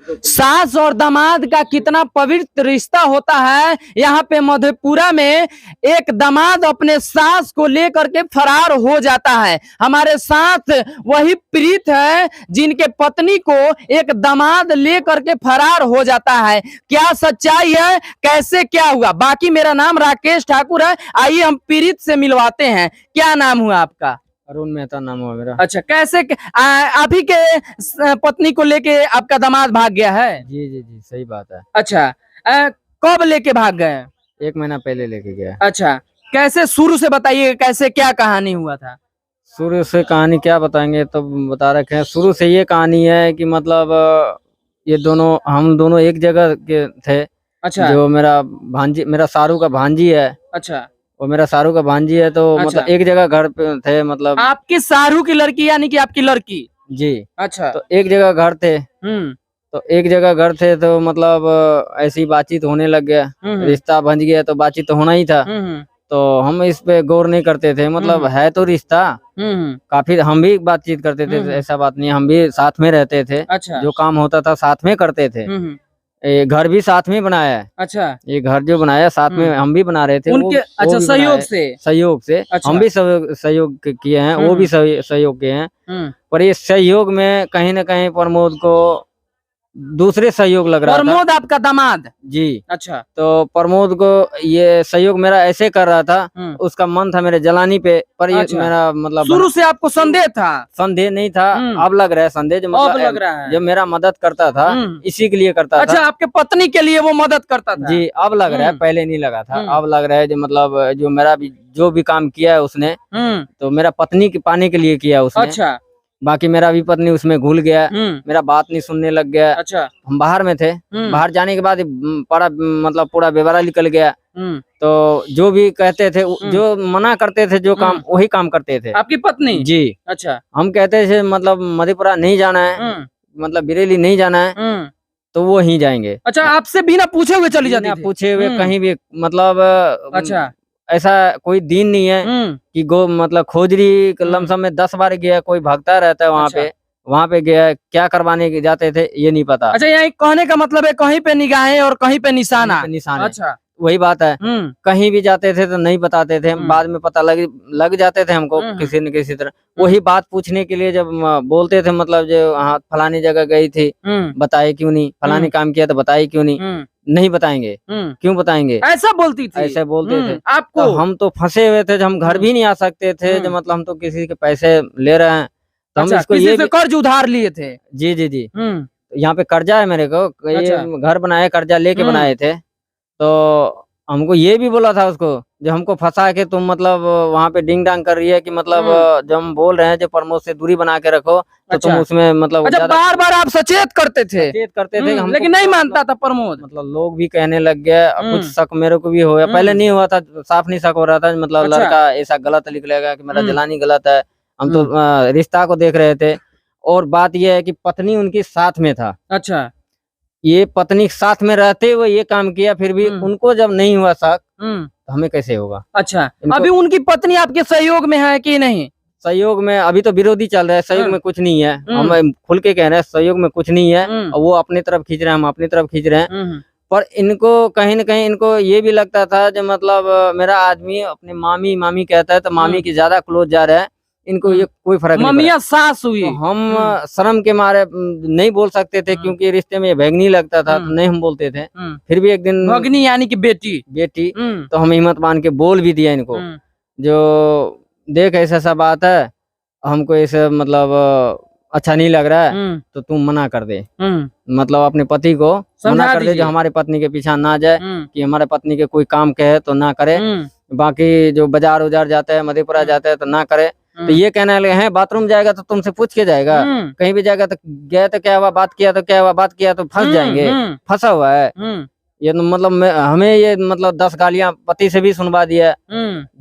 सास और दामाद का कितना पवित्र रिश्ता होता है। यहाँ पे मधेपुरा में एक दामाद अपने सास को लेकर के फरार हो जाता है। हमारे साथ वही प्रीत है जिनके पत्नी को एक दामाद लेकर के फरार हो जाता है। क्या सच्चाई है, कैसे क्या हुआ? बाकी मेरा नाम राकेश ठाकुर है। आइए हम प्रीत से मिलवाते हैं। क्या नाम हुआ आपका? अरुण मेहता नाम हुआ मेरा। अच्छा, कैसे अभी के पत्नी को लेके आपका दामाद भाग गया है? जी जी जी, सही बात है। अच्छा, कब लेके भाग गए? 1 महीना पहले लेके गया। अच्छा, कैसे, शुरू से बताइए, कैसे क्या कहानी हुआ था? शुरू से कहानी क्या बताएंगे, तो बता रखे हैं। शुरू से ये कहानी है कि मतलब ये दोनों, हम दोनों एक जगह के थे। अच्छा। जो मेरा भांजी, मेरा सारू का भांजी है। अच्छा। वो मेरा सारू का भांजी है, तो अच्छा। मतलब एक जगह घर पे थे। मतलब आपकी सारू की लड़की यानी कि आपकी लड़की? जी। अच्छा। तो एक जगह घर थे। तो एक जगह घर थे, तो मतलब ऐसी बातचीत होने लग गया। रिश्ता बन गया तो बातचीत तो होना ही था। तो हम इस पे गौर नहीं करते थे। मतलब है तो रिश्ता, काफी हम भी बातचीत करते थे, ऐसा बात नहीं, हम भी साथ में रहते थे। अच्छा। जो काम होता था साथ में करते थे। ये घर भी साथ में बनाया है। अच्छा। ये घर जो बनाया साथ में हम भी बना रहे थे उनके, अच्छा, सहयोग से अच्छा। हम भी सहयोग किए हैं, वो भी सहयोग किए हैं। पर ये सहयोग में कहीं ना कहीं प्रमोद को दूसरे सहयोग लग रहा था। प्रमोद आपका दामाद? जी। अच्छा। तो प्रमोद को ये सहयोग मेरा ऐसे कर रहा था, उसका मन था मेरे जलानी पे। पर ये अच्छा। मेरा मतलब शुरू से आपको संदेह था? संदेह नहीं था, अब लग रहा है संदेह। जो मतलब लग रहा है। जो मेरा मदद करता था, इसी के लिए करता था। अच्छा, आपके पत्नी के लिए वो मदद करता था? जी, अब लग रहा है, पहले नहीं लगा था। अब लग रहा है जो मतलब जो मेरा भी जो भी काम किया है उसने, तो मेरा पत्नी के पाने के लिए किया उसने। अच्छा। बाकी मेरा भी पत्नी उसमें घुल गया, मेरा बात नहीं सुनने लग गया। अच्छा। हम बाहर में थे, बाहर जाने के बाद मतलब पूरा बेवारा निकल गया। तो जो भी कहते थे, जो मना करते थे, जो काम वही काम करते थे। आपकी पत्नी? जी। अच्छा। हम कहते थे मतलब मधेपुरा नहीं जाना है, मतलब बिरेली नहीं जाना है, तो वो ही जाएंगे। अच्छा, आपसे बिना पूछे हुए चली जाती थी? पूछे हुए कहीं भी, मतलब अच्छा। ऐसा कोई दिन नहीं है कि मतलब खोजरी लमसम में 10 बार गया, कोई भागता रहता है वहाँ पे। वहाँ पे गया, क्या करवाने के जाते थे ये नहीं पता। अच्छा, यहाँ कहने का मतलब है कहीं पे निगाहें और कहीं पे निशाना? अच्छा, वही बात है। कहीं भी जाते थे तो नहीं बताते थे, बाद में पता लग जाते थे हमको किसी न किसी तरह। वही बात पूछने के लिए जब बोलते थे, मतलब जो हाँ फलानी जगह गई थी, बताए क्यों नहीं, फलानी काम किया तो बताए क्यों नहीं, नहीं बताएंगे, क्यों बताएंगे, ऐसा बोलती थी? ऐसे बोलते थे आपको? तो हम तो फंसे हुए थे, हम घर भी नहीं आ सकते थे। जो मतलब हम तो किसी के पैसे ले रहे हैं, तो हम इसको किसी से कर्ज उधार लिए थे? जी जी जी। यहाँ पे कर्जा है मेरे को, ये घर बनाए, कर्जा लेके बनाए थे। तो हमको ये भी बोला था उसको, जो हमको फंसा के तुम मतलब वहाँ पे डिंग डांग कर रही है कि मतलब जब हम बोल रहे हैं जो प्रमोद से दूरी बना के रखो, तो तुम उसमें मतलब बार बार आप सचेत करते थे? लेकिन नहीं मानता था प्रमोद। मतलब लोग भी कहने लग गए, कुछ शक मेरे को भी हो गया। पहले नहीं हुआ था, साफ नहीं शक हो रहा था, मतलब लड़का ऐसा गलत निकलेगा कि मेरा जलानी गलत है। हम तो रिश्ता को देख रहे थे। और बात यह है कि पत्नी उनकी साथ में था। अच्छा। ये पत्नी साथ में रहते हुए ये काम किया, फिर भी उनको जब नहीं हुआ शक, तो हमें कैसे होगा? अच्छा, अभी उनकी पत्नी आपके सहयोग में है कि नहीं? सहयोग में अभी तो विरोधी चल रहा है, सहयोग में कुछ नहीं है। हम खुल के कह रहे हैं सहयोग में कुछ नहीं है, और वो अपनी तरफ खींच रहे हैं, हम अपनी तरफ खींच रहे हैं। पर इनको कहीं न कहीं इनको ये भी लगता था जो मतलब मेरा आदमी अपने मामी मामी कहता है, तो मामी के ज्यादा क्लोज जा रहा है। इनको ये कोई फर्क नहीं ममिया सास हुई। तो हम शर्म के मारे नहीं बोल सकते थे, क्योंकि रिश्ते में भगनी लगता था, तो नहीं हम बोलते थे। फिर भी एक दिन भगनी यानी कि बेटी तो हम हिम्मत मान के बोल भी दिया इनको, जो देख ऐसा बात है, हमको ऐसे मतलब अच्छा नहीं लग रहा है, तो तुम मना कर दे। मतलब अपने पति को मना कर दे, जो हमारे पत्नी के पीछा ना जाए, कि हमारे पत्नी के कोई काम कहे तो ना करे। बाकी जो बाजार उजार जाता है, मधेपुरा जाता है तो ना करे। तो ये कहने लगे हैं बाथरूम जाएगा तो तुमसे पूछ के जाएगा, कहीं भी जाएगा तो गया तो क्या हुआ, बात किया तो क्या हुआ, बात किया तो फंस जाएंगे, फंसा हुआ है। ये तो मतलब हमें ये मतलब 10 गालियां पति से भी सुनवा दिया,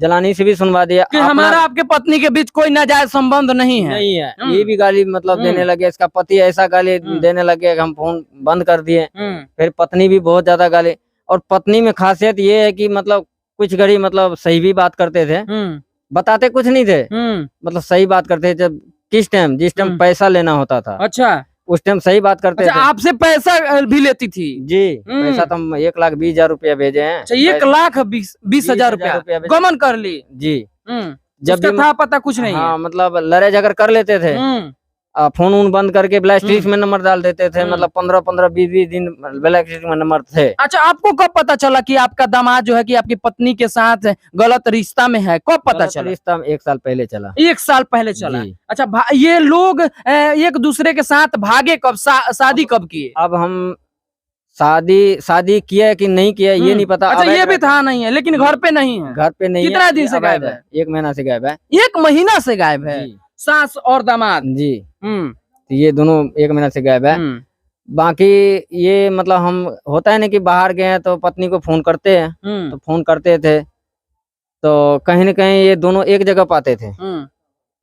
जलानी से भी सुनवा दिया कि हमारा आपके पत्नी के बीच कोई नाजायज संबंध नहीं है। ये भी गाली मतलब देने लगे। इसका पति ऐसा गाली देने लगे कि हम फोन बंद कर दिए। फिर पत्नी भी बहुत ज्यादा गाली। और पत्नी में खासियत ये है कि मतलब कुछ घड़ी मतलब सही भी बात करते थे, बताते कुछ नहीं थे, मतलब सही बात करते थे। जब जिस टाइम पैसा लेना होता था, अच्छा, उस टाइम सही बात करते अच्छा, थे। आपसे पैसा भी लेती थी? जी, पैसा तो हम 1,20,000 रुपया भेजे हैं। अच्छा, 1,20,000 रुपया भेजे। गमन कर ली? जी, जब उसका भी था पता कुछ नहीं है? हाँ, मतलब लड़ाई झगड़ कर लेते थे, फोन वोन बंद करके ब्लैक लिस्ट में नंबर डाल देते थे। मतलब 15-15, 20-20 दिन ब्लैक लिस्ट में नंबर थे। अच्छा, आपको कब पता चला कि आपका दामाद जो है कि आपकी पत्नी के साथ गलत रिश्ता में है? कब पता गलत चला? रिश्ता 1 साल पहले चला। 1 साल पहले चला? जी। अच्छा, ये लोग एक दूसरे के साथ भागे कब? शादी कब किए? अब हम शादी किया है कि नहीं किया है ये नहीं पता। अच्छा, ये अवैध भी था नहीं है, लेकिन घर पे नहीं है? घर पे नहीं है। कितना दिन ये से अवैध गायब है? 1 महीना से गायब है। 1 महीना से गायब है? जी। सास और दामाद? जी, हम्म तो ये दोनों 1 महीना से गायब है। बाकी ये मतलब हम होता है ना कि बाहर गए हैं तो पत्नी को फोन करते हैं, तो फोन करते थे तो कहीं न कहीं ये दोनों एक जगह पाते थे।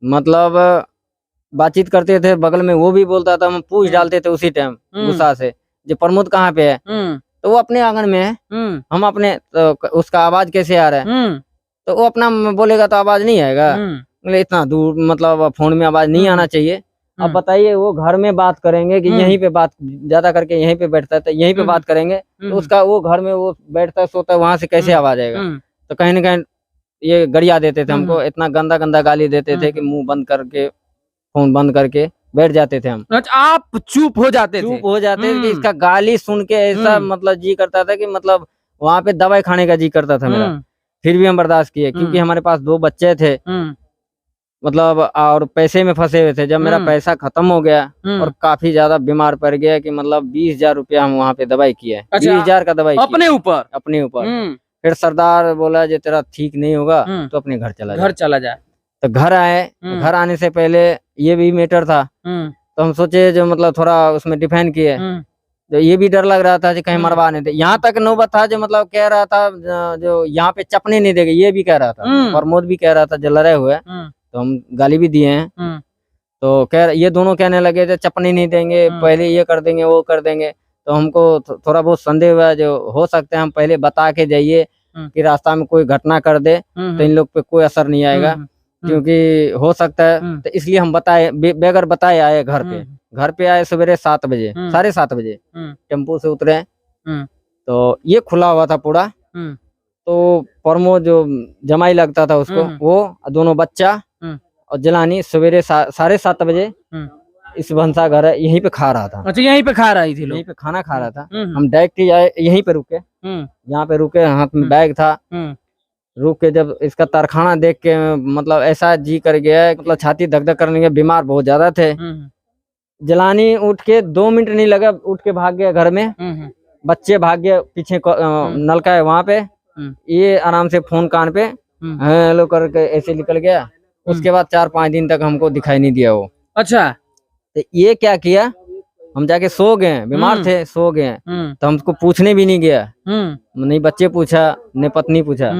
मतलब बातचीत करते थे, बगल में वो भी बोलता था, हम पूछ डालते थे उसी टाइम गुस्सा से, जो प्रमोद कहाँ पे है? तो वो अपने आंगन में है, हम अपने, तो उसका आवाज कैसे आ रहा है? तो वो अपना बोलेगा तो आवाज नहीं आएगा। मतलब इतना दूर, मतलब फोन में आवाज नहीं आना चाहिए। अब बताइए, वो घर में बात करेंगे कि यहीं पे बात ज्यादा करके यहीं पे बैठता है, तो यहीं पे बात करेंगे, तो उसका वो घर में वो बैठता है, सोता है, वहां से कैसे आवाज आएगा? तो कहीं न कहीं ये गरिया देते थे हमको, इतना गंदा गंदा गाली देते थे कि मुंह बंद करके, फोन बंद करके बैठ जाते थे हम। अच्छा, आप चुप हो जाते थे? चुप हो जाते थे कि इसका गाली सुन के ऐसा मतलब जी करता था कि मतलब वहां पे दवाई खाने का जी करता था मेरा। फिर भी हम बर्दाश्त किए, क्योंकि हमारे पास 2 बच्चे थे, मतलब और पैसे में फंसे हुए थे। जब मेरा पैसा खत्म हो गया और काफी ज्यादा बीमार पड़ गया कि मतलब 20,000 रुपया हम वहाँ पे दवाई किए। अच्छा, 20,000 का दवाई अपने ऊपर? अपने ऊपर। फिर सरदार बोला, जो तेरा ठीक नहीं होगा तो अपने घर चला जा। घर चला जा। तो घर आए, घर आने से पहले ये भी मैटर था, तो हम सोचे जो मतलब थोड़ा उसमें डिफेंड किए। तो ये भी डर लग रहा था कि कहीं मरवा नहीं दे। यहाँ तक नौबत था जो मतलब कह रहा था जो यहाँ पे चपने नहीं देंगे, ये भी कह रहा था, प्रमोद भी कह रहा था, जो लड़े हुए। तो हम गाली भी दिए हैं। तो ये दोनों कहने लगे थे चपने नहीं देंगे, पहले ये कर देंगे, वो कर देंगे। तो हमको थोड़ा बहुत संदेह हुआ, जो हो सकता है हम पहले बता के जाइए कि रास्ता में कोई घटना कर दे तो इन लोग पे कोई असर नहीं आएगा, क्योंकि हो सकता है। तो इसलिए हम बताए, बेगर बताए आए घर पे। घर पे आए सवेरे 7 बजे, 7:30 बजे टेम्पो से उतरे। तो ये खुला हुआ था पूरा। तो प्रमोद जो जमाई लगता था उसको, वो दोनों बच्चा और जलानी सवेरे 7:30 बजे इस भंसा घर है, यहीं पे खा रहा था। अच्छा, यहीं पे खा रही थी लोग? यहीं पे खाना खा रहा था। हम डायरेक्ट ही आए, यहीं पे रुके, यहाँ पे रुके, हाथ में बैग था। रुक के जब इसका तरखाना देख के मतलब ऐसा जी कर गया, मतलब छाती धक धक करने के, बीमार बहुत ज्यादा थे। जलानी उठ के 2 मिनट नहीं लगा, उठ के भाग गया घर में। बच्चे भाग गए पीछे, नलका है वहां पे, ये आराम से फोन कान पे हेलो करके ऐसे निकल गया। उसके बाद 4-5 दिन तक हमको दिखाई नहीं दिया वो। अच्छा, तो ये क्या किया, हम जाके सो गए, बीमार थे, सो गए। तो हमको पूछने भी नहीं गया, नहीं बच्चे पूछा, नहीं पत्नी पूछा।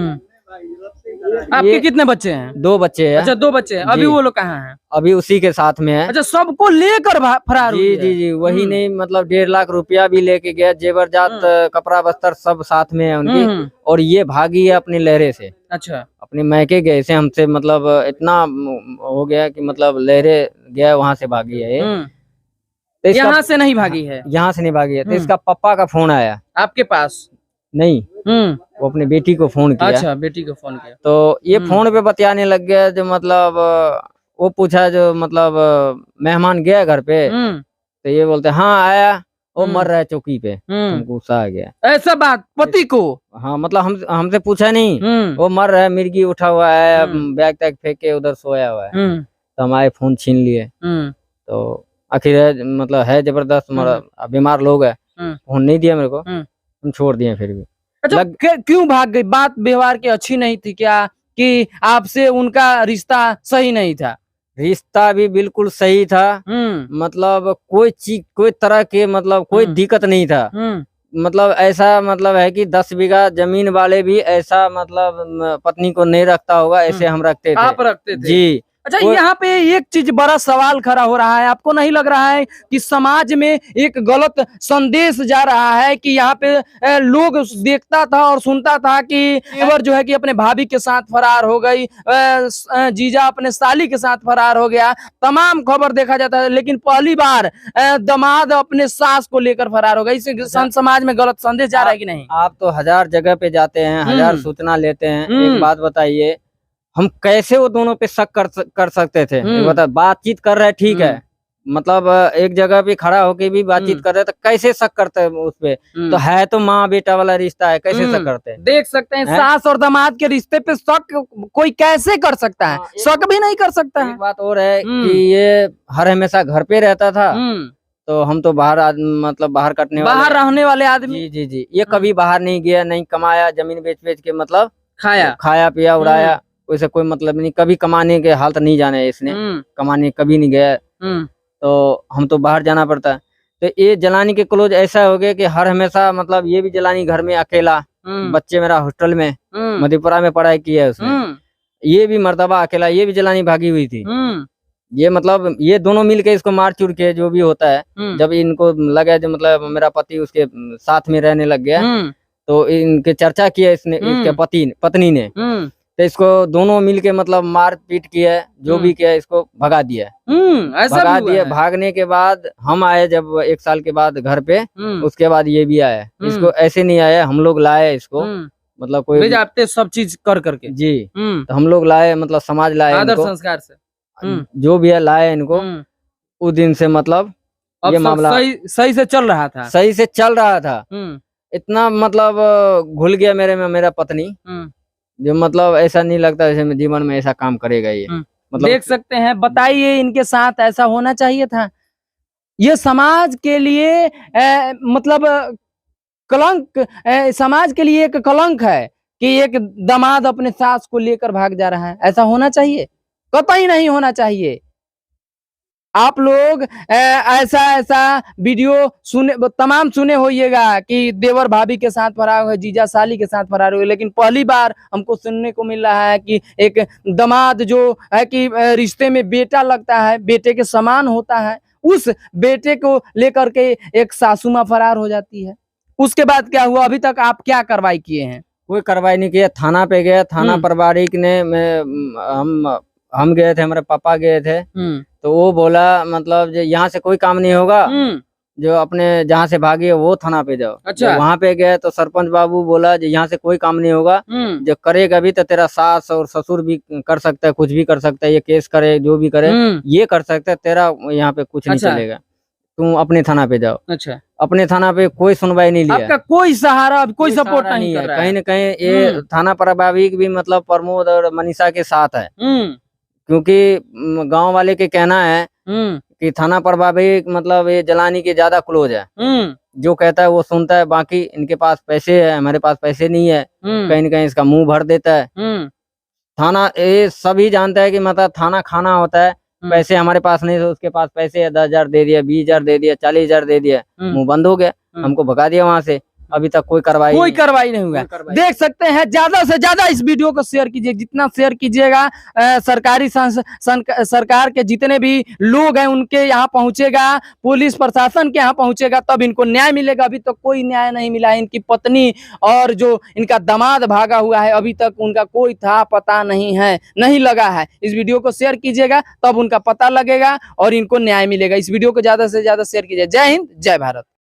आपके कितने बच्चे हैं? 2 बच्चे हैं। अच्छा, 2 बच्चे हैं। अभी वो लोग कहाँ हैं? अभी उसी के साथ में है। अच्छा, सबको लेकर फरार हुई है? जी, वही नहीं, मतलब 1.5 लाख रुपया भी लेके गया, जेवर जात, कपड़ा बस्तर सब साथ में है उनके। और ये भागी है अपने लहरे से। अच्छा, अपने मैके गए से हमसे, मतलब इतना हो गया कि मतलब लहरे गया, वहां से भागी है ये। तो यहाँ से नहीं भागी है? यहाँ से नहीं भागी है। तो इसका पापा का फोन आया आपके पास? नहीं, वो अपने बेटी को फोन किया। अच्छा, बेटी को फोन किया। तो ये फोन पे बतियाने लग गया, जो मतलब वो पूछा जो मतलब मेहमान गया घर पे? तो ये बोलते हाँ आया, वो मर रहा है चौकी पे। हमको गुस्सा आ गया। ऐसा बात पति को? हाँ, मतलब हमसे पूछा नहीं, वो मर रहा है, मिर्गी उठा हुआ है, बैग तैग फेंक के उधर सोया हुआ है। तो हमारे फोन छीन लिए। तो आखिर मतलब है जबरदस्त, बीमार लोग है, फोन नहीं दिया मेरे को, हम छोड़ दिए फिर भी। अच्छा, क्यों भाग गई? बात व्यवहार की अच्छी नहीं थी क्या, कि आपसे उनका रिश्ता सही नहीं था? रिश्ता भी बिल्कुल सही था, मतलब कोई चीज, कोई तरह के, मतलब कोई दिक्कत नहीं था। मतलब ऐसा मतलब है कि 10 बीघा जमीन वाले भी ऐसा मतलब पत्नी को नहीं रखता होगा, ऐसे हम रखते थे। आप रखते थे? जी, अच्छा, वो- यहाँ पे एक चीज बड़ा सवाल खड़ा हो रहा है, आपको नहीं लग रहा है कि समाज में एक गलत संदेश जा रहा है कि यहाँ पे लोग देखता था और सुनता था कि देवर जो है कि अपने भाभी के साथ फरार हो गई, जीजा अपने साली के साथ फरार हो गया, तमाम खबर देखा जाता है, लेकिन पहली बार दामाद अपने सास को लेकर फरार हो गई। इससे समाज में गलत संदेश जा रहा है कि नहीं? आप तो 1000 जगह पे जाते हैं, 1000 सूचना लेते हैं। एक बात बताइए, हम कैसे वो दोनों पे शक कर सकते थे? ये बता, बातचीत कर रहे ठीक है, मतलब एक जगह पे खड़ा होके भी बातचीत कर रहे, तो कैसे शक करते हैं उस पे? तो है तो माँ बेटा वाला रिश्ता है, कैसे शक करते हैं? देख सकते हैं सास और दामाद के रिश्ते पे शक कोई कैसे कर सकता है? शक भी नहीं कर सकता है। एक बात और है कि ये हर हमेशा घर पे रहता था, तो हम तो बाहर मतलब बाहर कटने वाले, बाहर रहने वाले आदमी। जी जी, ये कभी बाहर नहीं गया, नहीं कमाया, जमीन बेच के मतलब खाया पिया उड़ाया, वैसे कोई मतलब नहीं, कभी कमाने के हालत नहीं जाने इसने, कमाने कभी नहीं गया, तो हम तो बाहर जाना पड़ता है। तो ये जलानी के क्लोज ऐसा हो गया कि हर हमेशा मतलब ये भी जलानी घर में अकेला, बच्चे मेरा हॉस्टल में मधेपुरा में पढ़ाई किया है उसने, ये भी मर्तबा अकेला, ये भी जलानी भागी हुई थी। ये मतलब ये दोनों मिलके इसको मार चुर के जो भी होता है, जब इनको लगा जो मतलब मेरा पति उसके साथ में रहने लग गया, तो इनके चर्चा किया इसने, इसके पत्नी ने, तो इसको दोनों मिलके मतलब मार पीट किया, जो भी किया, इसको भगा दिया। भगा दिया। भागने के बाद हम आए जब 1 साल के बाद घर पे, उसके बाद ये भी आया। इसको ऐसे नहीं आया, हम लोग लाए इसको, मतलब कोई जाते सब चीज कर करके जी, तो हम लोग लाए, मतलब समाज लाए, आदर संस्कार से जो भी है लाए इनको। उस दिन से मतलब ये मामला सही से चल रहा था, सही से चल रहा था। इतना मतलब घुल गया मेरे में मेरा पत्नी, जो मतलब ऐसा नहीं लगता जैसे जीवन में ऐसा काम करेगा ये। मतलब देख सकते हैं, बताइए इनके साथ ऐसा होना चाहिए था? ये समाज के लिए मतलब कलंक, समाज के लिए एक कलंक है कि एक दामाद अपने सास को लेकर भाग जा रहा है। ऐसा होना चाहिए? कतई नहीं होना चाहिए। आप लोग ऐसा वीडियो तमाम सुने होइएगा कि देवर भाभी के साथ फरार हुए, जीजा साली के साथ फरार हुए, लेकिन पहली बार हमको सुनने को मिल रहा है कि एक दामाद जो है कि रिश्ते में बेटा लगता है, बेटे के समान होता है, उस बेटे को लेकर के एक सासू माँ फरार हो जाती है। उसके बाद क्या हुआ? अभी तक आप क्या कार्रवाई किए हैं? कोई कार्रवाई नहीं किया। थाना पे गया, थाना प्रभारी ने हम गए थे, हमारे पापा गए थे, तो वो बोला मतलब यहाँ से कोई काम नहीं होगा, जो अपने जहाँ से भागी है वो थाना पे जाओ। अच्छा। वहाँ पे गए तो सरपंच बाबू बोला जो यहाँ से कोई काम नहीं होगा, जो करेगा भी तो तेरा सास और ससुर भी कर सकता है, कुछ भी कर सकता है, ये केस करे जो भी करे ये कर सकता है, तेरा यहाँ पे कुछ नहीं चलेगा, तुम अपने थाना पे जाओ। अच्छा। अपने थाना पे कोई सुनवाई नहीं लिया, आपका कोई सहारा, कोई सपोर्ट नहीं कर रहा है। कहीं न कहीं ये थाना प्रभारी भी मतलब प्रमोद और मनीषा के साथ है, क्योंकि गांव वाले के कहना है कि थाना प्रभारी मतलब ये जलानी के ज्यादा क्लोज है, जो कहता है वो सुनता है, बाकी इनके पास पैसे है, हमारे पास पैसे नहीं है, कहीं न कहीं इसका मुंह भर देता है। थाना ये सभी जानता है कि मतलब थाना खाना होता है, पैसे हमारे पास नहीं, तो उसके पास पैसे है, 10,000 दे दिया, 20,000 दे दिया, 40,000 दे दिया, मुंह बंद हो गया, हमको भगा दिया वहां से। अभी तक कोई कार्रवाई नहीं हुआ। देख सकते हैं, ज्यादा से ज्यादा इस वीडियो को शेयर कीजिए, जितना शेयर कीजिएगा सरकार के जितने भी लोग हैं उनके यहाँ पहुंचेगा, पुलिस प्रशासन के यहाँ पहुंचेगा, तब इनको न्याय मिलेगा। अभी तक कोई न्याय नहीं मिला है। इनकी पत्नी और जो इनका दामाद भागा हुआ है, अभी तक उनका कोई था पता नहीं है, नहीं लगा है। इस वीडियो को शेयर कीजिएगा, तब उनका पता लगेगा और इनको न्याय मिलेगा। इस वीडियो को ज्यादा से ज्यादा शेयर कीजिए। जय हिंद, जय भारत।